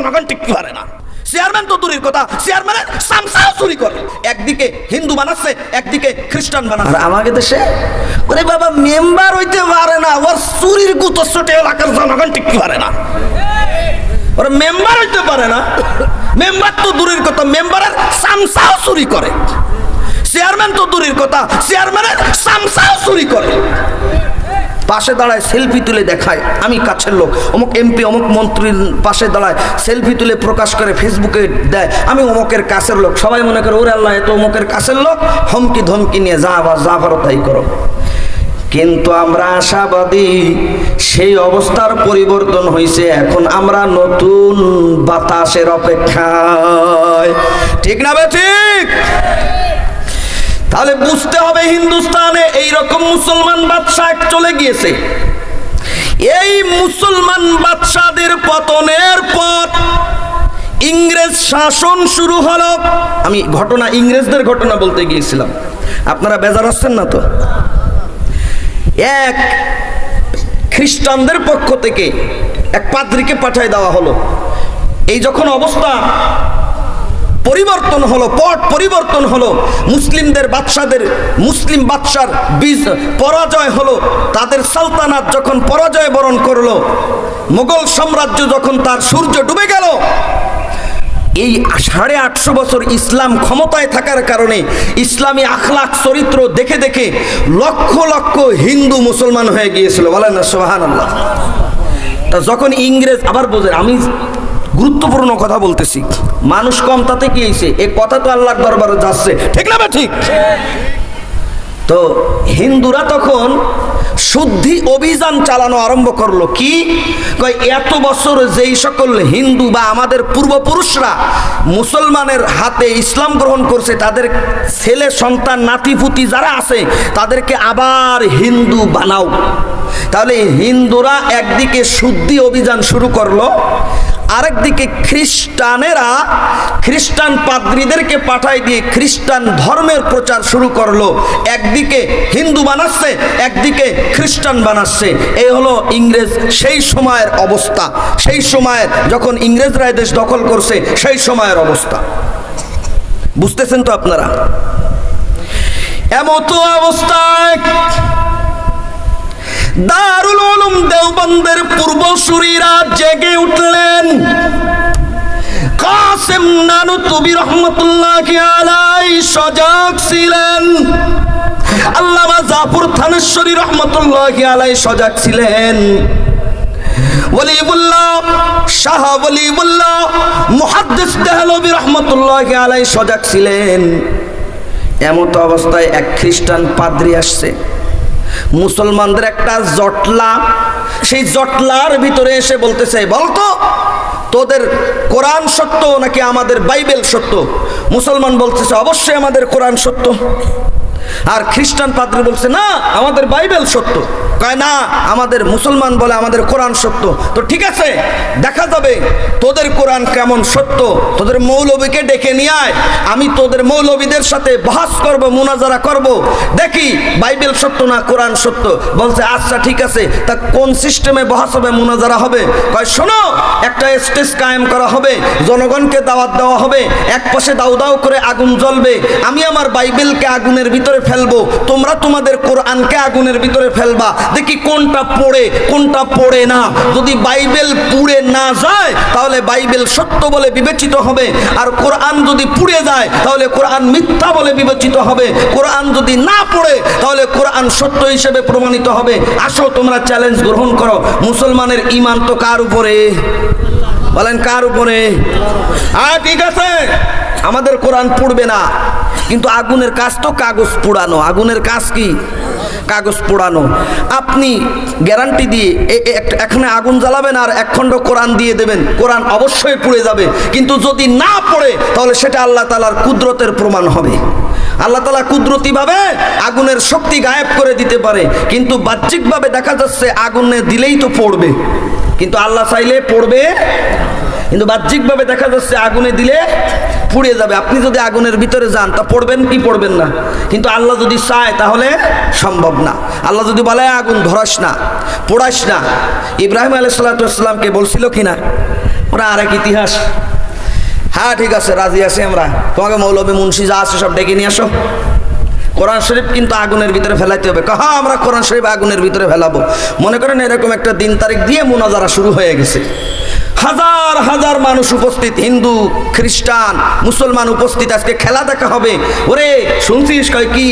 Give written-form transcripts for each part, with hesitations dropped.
জনগণ টিকতে পারে না। চেয়ারম্যান তো দূরের কথা, চেয়ারম্যানের সামসাও চুরি করে, একদিকে হিন্দু বানাচ্ছে একদিকে খ্রিস্টান বানাচ্ছে। আর আমাদের দেশে ওরে বাবা মেম্বার হইতে পারে না, ওর চুরির গুতো ছোটে এলাকার জনগণ টিকতে পারে না। ওরা মেম্বার হইতে পারে না, মেম্বার তো দূরের কথা, মেম্বারের সামসাও চুরি করে। চেয়ারম্যান তো দূরের কথা, চেয়ারম্যানের সামসাও চুরি করে। পাশে দাঁড়ায় সেলফি তুলে দেখায় আমি কাছের লোক, অমুক এমপি অমুক মন্ত্রীর পাশে দাঁড়ায় সেলফি তুলে প্রকাশ করে ফেসবুকে দেয় আমি অমুকের কাছের লোক। সবাই মনে করে ওরে আল্লাহ এ তো অমুকের কাছের লোক, হুমকি ধমকি নিয়ে যা পারো তাই করো। কিন্তু আমরা আশাবাদী সেই অবস্থার পরিবর্তন হয়েছে, এখন আমরা নতুন বাতাসের অপেক্ষায়। ঠিক না ঠিক? তাহলে বুঝতে হবে হিন্দুস্তানে এইরকম মুসলমান বাদশাহ চলে গিয়েছে। এই মুসলমান বাদশাদের পতনের পর ইংরেজ শাসন শুরু হলো। আমি ইংরেজদের ঘটনা বলতে গিয়েছিলাম, আপনারা বেজার হচ্ছেন না তো? এক খ্রিস্টানদের পক্ষ থেকে এক পাদ্রীকে পাঠিয়ে দেওয়া হলো। এই যখন অবস্থা পরিবর্তন হলো, পট পরিবর্তন হলো, মুসলিমদের বাদশাদের মুসলিম বাদশার পরাজয় হলো, তাদের সালতানাত যখন পরাজয় বরণ করলো, মোগল সাম্রাজ্য যখন তার সূর্য ডুবে গেল, এই 850 বছর ইসলাম ক্ষমতায় থাকার কারণে ইসলামী আখলাক চরিত্র দেখে দেখে লক্ষ লক্ষ হিন্দু মুসলমান হয়ে গিয়েছিল। বলেন না সুবহানাল্লাহ। তা যখন ইংরেজ, আবার বোঝেন আমি গুরুত্বপূর্ণ কথা বলতেছি, মানুষ কম তাতে কি হয়েছে, এই কথা তো আল্লাহর দরবারে যাচ্ছে। ঠিক না ঠিক? তো হিন্দুরা তখন শুদ্ধি অভিযান চালানো আরম্ভ করলো। কি কয়, এত বছর যেই সকল হিন্দু বা আমাদের পূর্বপুরুষরা মুসলমানের হাতে ইসলাম গ্রহণ করছে, তাদের ছেলে সন্তান নাতিপুতি যারা আছে তাদেরকে আবার হিন্দু বানাও। তাহলে হিন্দুরা একদিকে শুদ্ধি অভিযান শুরু করলো, আরেকদিকে খ্রিস্টানেরা খ্রিস্টান পাদ্রীদেরকে পাঠায় দিয়ে খ্রিস্টান ধর্মের প্রচার শুরু করলো। একদিকে হিন্দু বানাচ্ছে, একদিকে খ্রিস্টান বানাচ্ছে। এই হলো ইংরেজ সেই সময়ের অবস্থা। সেই সময়ের যখন ইংরেজরা দেশ দখল করছে সেই সময়ের অবস্থা বুঝতেছেন তো আপনারা? এমতো অবস্থায় দারুল উলুম দেওবন্দের পূর্বসূরীরা জেগে উঠলেন। কাসেম নানুতুবি রহমাতুল্লাহি আলাইহি সজাগ ছিলেন, আল্লামা জাফর থানেশ্বরী রহমাতুল্লাহি আলাইহি সজাগ ছিলেন, ওলিউল্লাহ শাহ ওলিউল্লাহ মুহাদ্দিস দেহলভী রহমাতুল্লাহি আলাইহি সজাগ ছিলেন। এমত অবস্থায় এক খ্রিস্টান পাদ্রী আসছে, মুসলমানদের একটা জটলা, সেই জটলার ভিতরে এসে বলতেছে, বলতো তোদের কোরআন সত্য নাকি আমাদের বাইবেল সত্য? মুসলমান বলতেছে অবশ্যই আমাদের কোরআন সত্য। আর খ্রিস্টান পাদ্রী বলছে না আমাদের বাইবেল সত্য। কয় না, আমাদের মুসলমান বলে আমাদের কোরআন সত্য। তো ঠিক আছে, দেখা যাবে তোদের কোরআন কেমন সত্য, তোদের মৌলবীকে ডেকে নিয়ে আয়, আমি তোদের মৌলবীদের সাথে বহস করব, মুনাজারা করব, দেখি বাইবেল সত্য না কোরআন সত্য। বলছে আচ্ছা ঠিক আছে, তা কোন সিস্টেমে বহস হবে, মুনাজারা হবে? কয় শোনো, একটা স্টেজ কায়েম করা হবে, জনগণকে দাওয়াত দেওয়া হবে, এক পাশে দাউ দাউ করে আগুন জ্বলবে, আমি আমার বাইবেলকে আগুনের ভিতরে ফেলবো, তোমরা তোমাদের কোরআনকে আগুনের ভিতরে ফেলবা, দেখি কোনটা পড়ে কোনটা পড়ে না। যদি বাইবেল পুড়ে না যায় তাহলে বাইবেল সত্য বলে বিবেচিত হবে, আর কোরআন যদি পুড়ে যায় তাহলে কোরআন মিথ্যা বলে বিবেচিত হবে। কোরআন যদি না পড়ে তাহলে কোরআন সত্য হিসেবে প্রমাণিত হবে। আসো তোমরা চ্যালেঞ্জ গ্রহণ করো। মুসলমানের ঈমান তো কার উপরে? বলেন কার উপরে? ঠিক আছে, আমাদের কোরআন পড়বে না, কিন্তু আগুনের কাজ তো কাগজ পোড়ানো। আগুনের কাজ কি? কাগজ পোড়ানো। আপনি গ্যারান্টি দিয়ে এখানে আগুন জ্বালাবেন আর এক খণ্ড কোরআন দিয়ে দেবেন, কোরআন অবশ্যই পুড়ে যাবে, কিন্তু যদি না পড়ে তাহলে সেটা আল্লাহ তাআলার কুদরতের প্রমাণ হবে। আল্লাহ তাআলা কুদরতিভাবে আগুনের শক্তি গায়েব করে দিতে পারে, কিন্তু বাহ্যিকভাবে দেখা যাচ্ছে আগুনে দিলেই তো পড়বে, কিন্তু আল্লাহ চাইলে পড়বে, কিন্তু বাহ্যিকভাবে দেখা যাচ্ছে আগুনে দিলে পুড়ে যাবে। আপনি যদি আগুনের ভিতরে যান তা পড়বেন কি পড়বেন না, কিন্তু আল্লাহ যদি চায় তাহলে সম্ভব না। আল্লাহ যদি বলে আগুন ধরাস না, পোড়াস না, ইব্রাহিম আলাইহিস সালাতু ওয়াস সালামকে বলছিল কিনা ওরা আরেক ইতিহাস। হ্যাঁ ঠিক আছে, রাজি আছি আমরা, তোমাকে মৌলবী মুন্সি যা আছে সব ডেকে নিয়ে আসো। কোরআন শরীফ কিন্তু আগুনের ভিতরে ফেলাইতে হবে। হ্যাঁ আমরা কোরআন শরীফ আগুনের ভিতরে ফেলাবো। মনে করেন এরকম একটা দিন তারিখ দিয়ে মুনাজারা শুরু হয়ে গেছে, হাজার হাজার মানুষ উপস্থিত, হিন্দু খ্রিস্টান মুসলমান উপস্থিত, আজকে খেলা দেখা হবে। ওরে শুনছিস কয় কি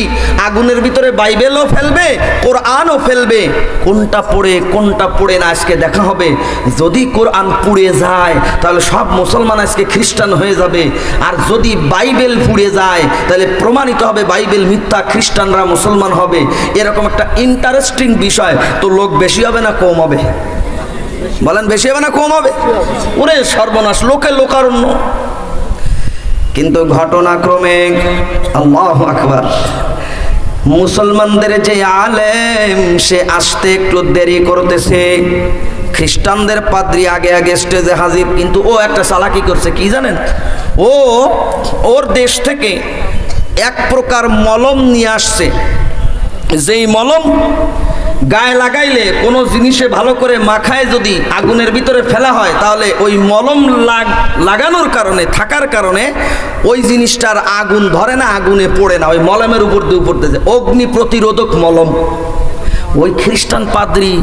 আগুনের ভিতরে বাইবেলও ফেলবে কোরআনও ফেলবে, কোনটা পড়ে না আজকে দেখা হবে। যদি কোরআন পুড়ে যায় তাহলে সব মুসলমান আজকে খ্রিস্টান হয়ে যাবে, আর যদি বাইবেল পুড়ে যায় তাহলে প্রমাণিত হবে বাইবেল মিথ্যা, খ্রিস্টানরা মুসলমান হবে। এরকম একটা ইন্টারেস্টিং বিষয়। তো লোক বেশি হবে না কম হবে? বলেন বেশি হবে না কম হবে? ওরে সর্বনাশ, লোকে লোকারণ্য। কিন্তু ঘটনাক্রমে আল্লাহু আকবার, মুসলমানদের যে আলেম সে আসতে একটু দেরি করতেছে। খ্রিস্টানদের পাদ্রী আগে আগে স্টেজে হাজির। কিন্তু ও একটা চালাকি করছে, কি জানেন? ওর দেশ থেকে এক প্রকার মলম নিয়ে আসছে, যেই মলম গায়ে লাগাইলে কোনো জিনিসে ভালো করে মাখায় যদি আগুনের ভিতরে ফেলা হয় তাহলে ওই মলম লাগানোর কারণে থাকার কারণে ওই জিনিসটার আগুন ধরে না, আগুনে পড়ে না, ওই মলমের উপর দিয়ে যায়, অগ্নি প্রতিরোধক মলম। ওই খ্রিস্টান পাদ্রী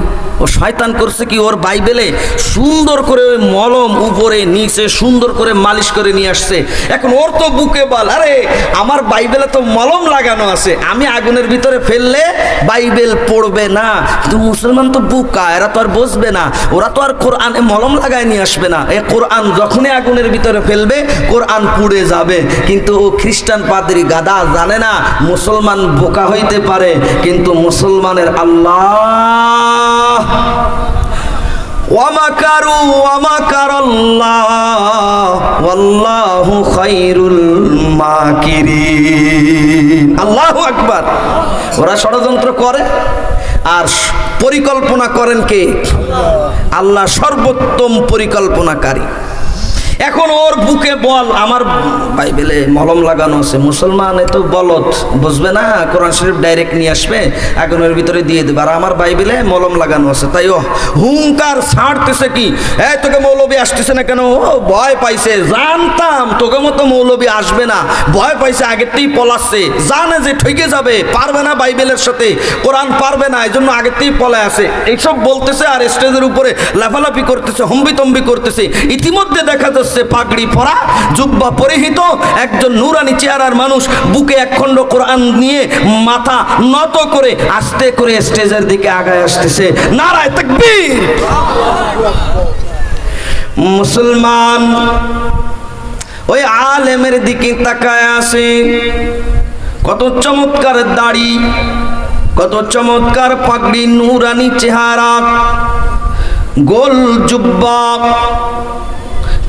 ও শয়তান করছে কি, ওর বাইবেলে সুন্দর করে ওই মলম উপরে নিচে সুন্দর করে মালিশ করে নিয়ে আসছে। এখন ওর তো বুকে বল, আরে আমার বাইবেলে তো মলম লাগানো আছে, আমি আগুনের ভিতরে ফেললে বাইবেল পড়বে না। কিন্তু মুসলমান তো বুকা, এরা তো আর বসবে না, ওরা তো আর কোরআনে মলম লাগায় নিয়ে আসবে না। এ কোরআন যখনই আগুনের ভিতরে ফেলবে কোরআন পুড়ে যাবে। কিন্তু ও খ্রিস্টান পাদ্রী গাদা জানে না মুসলমান বোকা হইতে পারে, কিন্তু মুসলমানের আল্লাহ ওয়ামাকারু ওয়ামাকারাল্লাহ ওয়াল্লাহু খায়রুল মাকিরিন। আল্লাহু আকবার। ওরা ষড়যন্ত্র করে আর পরিকল্পনা করেন কে? আল্লাহ সর্বোত্তম পরিকল্পনাকারী। এখন ওর বুকে বল, আমার বাইবেলে মলম লাগানো আছে। মুসলমান এত বলদ, বুঝবে না, কোরআন শরীফ ডাইরেক্ট নিয়ে আসবে আগুনের ভিতরে দিয়ে দেবে, আর আমার বাইবেলে মলম লাগানো আছে। তাই ও হুঙ্কার ছাড়তেছে কি, এই তোকে মৌলবী আসতেছে না কেন? ভয় পাইছে, জানতাম তোকে মতো মৌলবী আসবে না, ভয় পাইছে, আগেতেই পলাচ্ছে, জানে যে ঠকে যাবে, পারবে না বাইবেলের সাথে, কোরআন পারবে না, এই জন্য আগেতেই পলায় আছে। এইসব বলতেছে আর স্টেজের উপরে লাফালাফি করতেছে, হম্বিতম্বি করতেছে। ইতিমধ্যে দেখা যাচ্ছে পাগড়ি পরা, জুব্বা পরিহিত একজন নুরানি চেহারার মানুষ বুকে একখণ্ড কোরআন নিয়ে মাথা নত করে আস্তে করে স্টেজের দিকে আগায় আসতেছে। নারায়ে তাকবীর। মুসলমান ওই আলেমের দিকে তাকায় আছে, কত চমৎকার দাড়ি, কত চমৎকার পাগড়ি, নুরানি চেহারা, গোল জুব্বা,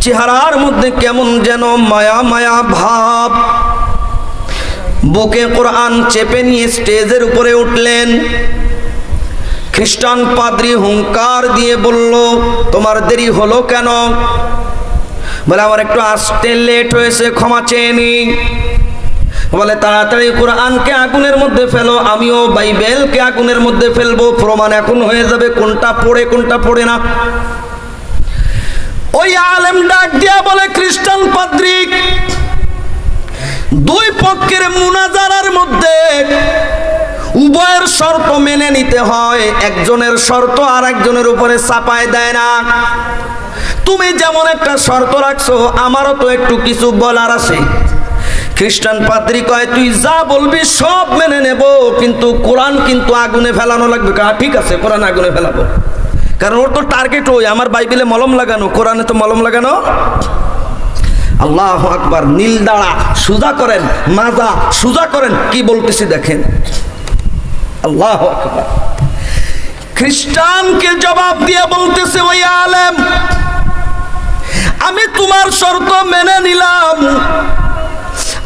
চেহারার মধ্যে কেমন যেন মায়া মায়া ভাব। বুকে কোরআন চেপে নিয়ে স্টেজের উপরে উঠলেন। খ্রিস্টান পাদ্রী হুঙ্কার দিয়ে বলল, তোমার দেরি হলো কেন? বলে আমার একটু আসতে লেট হয়েছে, ক্ষমা চেয়ে নিই। বলে তাড়াতাড়ি কোরআনকে আগুনের মধ্যে ফেলো, আমিও বাইবেলকে আগুনের মধ্যে ফেলবো, প্রমাণ এখন হয়ে যাবে কোনটা পড়ে কোনটা পড়ে না। ওই আলেম ডাক দিয়া বলে, খ্রিস্টান পাদ্রী, দুই পক্ষের মুনাজারার মধ্যে উভয়ের শর্ত মেনে নিতে হয়, একজনের শর্ত আর একজনের উপরে চাপায় দেয় না। তুমি যেমন একটা শর্ত রাখছো, আমারও তো একটু কিছু বলার আছে। খ্রিস্টান পাদ্রী কয়, তুই যা বলবি সব মেনে নেব, কিন্তু কোরআন কিন্তু আগুনে ফেলানো লাগবে। ঠিক আছে, কোরআন আগুনে ফেলাবো, কারণ ওর তো টার্গেট ওই, আমার বাইবেলে মলম লাগানো, কোরআনে তো মলম লাগানো। আল্লাহু আকবার। নীল দাঁড়া সুজা করেন, মাজা সুজা করেন, কি বলতেছি দেখেন। আল্লাহু আকবার। খ্রিস্টানকে জবাব দিয়ে বলতেছে, ওই আলেম, আমি তোমার শর্ত মেনে নিলাম,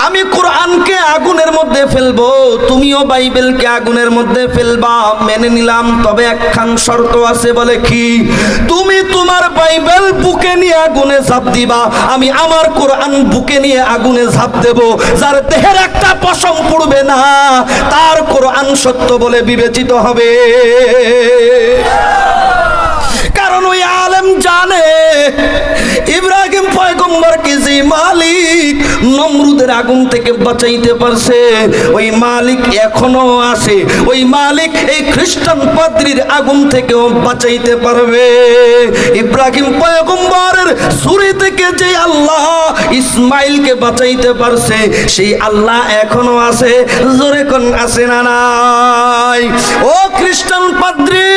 আমি কোরআনকে আগুনের মধ্যে ফেলবো, তুমিও বাইবেলকে আগুনের মধ্যে ফেলবা, মেনে নিলাম। তবে একখান শর্ত আছে। বলে কি? তুমি তোমার বাইবেল বুকে নিয়ে আগুনে ঝাঁপ দিবা, আমি আমার কোরআন বুকে নিয়ে আগুনে ঝাঁপ দেব। যার দেহের একটা পশম পড়বে না তার কোরআন সত্য বলে বিবেচিত হবে। কারণ ওই আলেম জানে পয়গম্বরকে যে মালিক নমরুদের আগুন থেকে বাঁচাইতে পারছে, ওই মালিক এখনো আছে। ওই মালিক এই খ্রিস্টান পাদ্রীর আগুন থেকেও বাঁচাইতে পারবে। ইব্রাহিম পয়গম্বরের ছুরি থেকে যে আল্লাহ ইসমাইলকে বাঁচাইতে পারছে, সেই আল্লাহ এখনো আছে। জোরে কোন আছে না নাই? ও খ্রিস্টান পাদ্রী,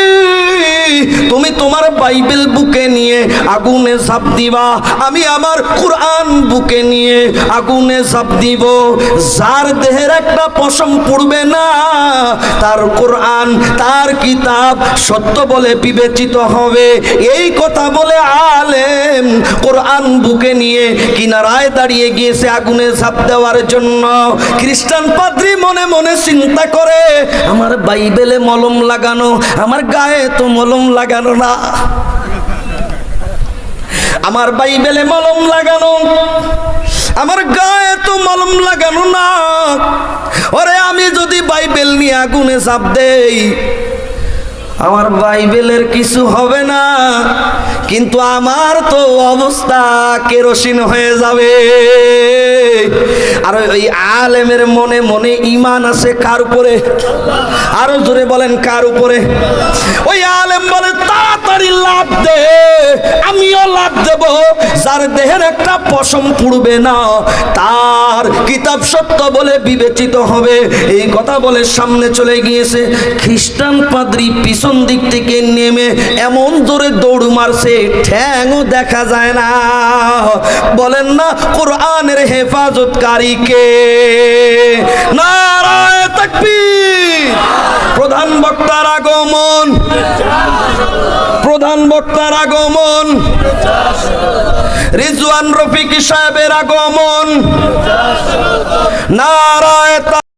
তুমি তোমার বাইবেল বুকে নিয়ে আগুনে ঝাঁপ দিবা, আমি আমার কোরআন বুকে নিয়ে আগুনে ঝাঁপ দিব। যার দেহের একটা পশম পড়বে না, তার কোরআন, তার কিতাব সত্য বলে বিবেচিত হবে। এই কথা বলে আলেম কোরআন বুকে নিয়ে কিনারায় দাঁড়িয়ে গিয়েছে আগুনে ঝাঁপ দেওয়ার জন্য। খ্রিস্টান পাদ্রী মনে মনে চিন্তা করে, আমার বাইবেলে মলম লাগানো, আমার গায়ে তো মলম লাগানো না। আমার বাইবেলে মলম লাগানো, আমার গায়ে তো মলম লাগানো না। ওরে আমি যদি বাইবেল নিয়ে আগুনে ঝাঁপ দেই, আমার বাইবেলের কিছু হবে না, কিন্তু আমার তো অবস্থা কেরোসিন হয়ে যাবে। আর ওই আলেমের মনে মনে ঈমান আছে কার উপরে? আরো জোরে বলেন, কার উপরে? ওই আলেম বলে, তাড়াতাড়ি লাভ দে, আমিও লাভ দেব। যার দেহের একটা পশম পুড়বে না, তার কিতাব সত্য বলে বিবেচিত হবে। এই কথা বলে সামনে চলে গিয়েছে। খ্রিস্টান পাদ্রী পিছন দিক থেকে নেমে এমন জোরে দৌড় মারছে, ঠ্যাংও দেখা যায় না। বলেন না কোরআনের হেফাজতকারী কে? নারায়ে তাকবীর! প্রধান বক্তার আগমন, প্রধান বক্তার আগমন, রিজওয়ান রফিক সাহেবের আগমন। নারায়ে